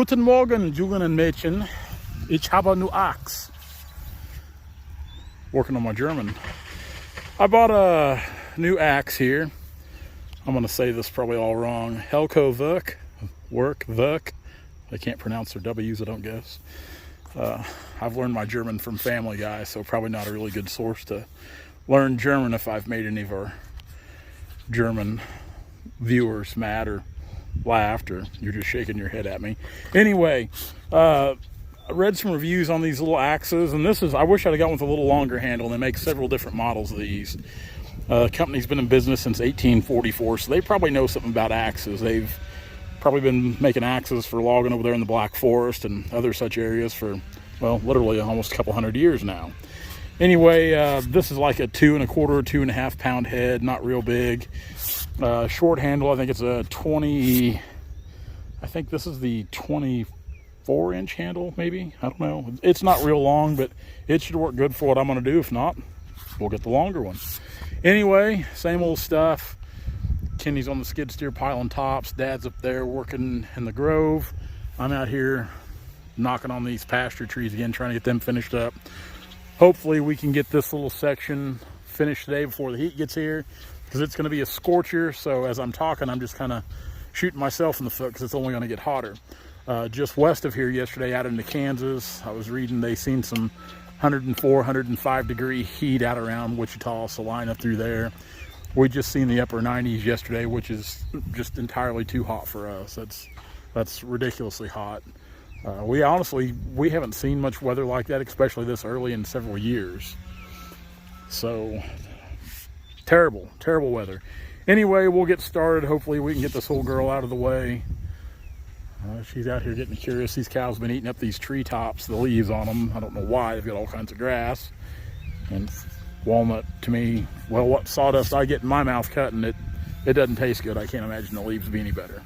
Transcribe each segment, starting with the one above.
Guten Morgen, Jungen und Mädchen. Ich habe nu Axt. Working on my German. I bought a new axe here. I'm going to say this probably all wrong. Helco Vuk. Vuk. They can't pronounce their W's, I don't guess. I've learned my German from Family Guy, so probably not a really good source to learn German if I've made any of our German viewers mad or laughed, or you're just shaking your head at me. Anyway, I read some reviews on these little axes, and I wish I'd have got one with a little longer handle. They make several different models of these. The company's been in business since 1844, so they probably know something about axes. They've probably been making axes for logging over there in the Black Forest and other such areas for, well, literally almost a couple hundred years now. Anyway, this is like a 2 1/4, 2.5 pound head, not real big. Short handle, I think it's a 20, I think this is the 24-inch handle, maybe. I don't know. It's not real long, but it should work good for what I'm going to do. If not, we'll get the longer one. Anyway, same old stuff. Kenny's on the skid steer piling tops. Dad's up there working in the grove. I'm out here knocking on these pasture trees again, trying to get them finished up. Hopefully we can get this little section finished today before the heat gets here, because it's going to be a scorcher. So as I'm talking, I'm just kind of shooting myself in the foot because it's only going to get hotter. Just west of here yesterday, out into Kansas, I was reading they seen some 104, 105 degree heat out around Wichita, Salina through there. We just seen the upper 90s yesterday, which is just entirely too hot for us. That's ridiculously hot. We haven't seen much weather like that, especially this early, in several years. So terrible weather. Anyway, we'll get started. Hopefully we can get this whole girl out of the way. She's out here getting curious. These cows have been eating up these treetops, the leaves on them. I don't know why. They've got all kinds of grass. And walnut, to me, well, what sawdust I get in my mouth cutting it, it doesn't taste good. I can't imagine the leaves be any better.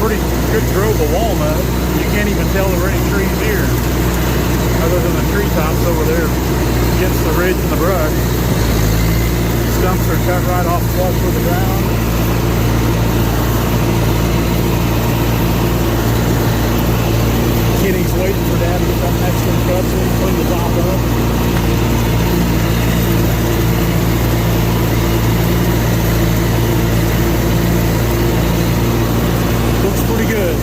pretty good grove of walnut. You can't even tell there are any trees here, other than the treetops over there against the ridge and the brush. Stumps are cut right off flush with the ground. Kitty's waiting for Dad to get that next one cut so he can clean the top up. Looks pretty good.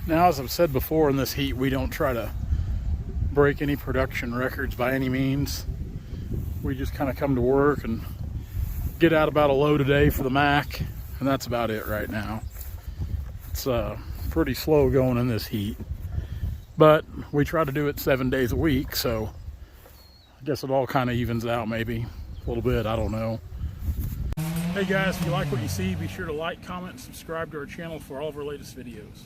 Now, as I've said before, in this heat, we don't try to break any production records by any means. We just kind of come to work and get out about a load a day for the Mac, and that's about it right now. It's pretty slow going in this heat, but we try to do it 7 days a week, so I guess it all kind of evens out, maybe a little bit, I don't know. Hey guys, if you like what you see, be sure to like, comment, and subscribe to our channel for all of our latest videos.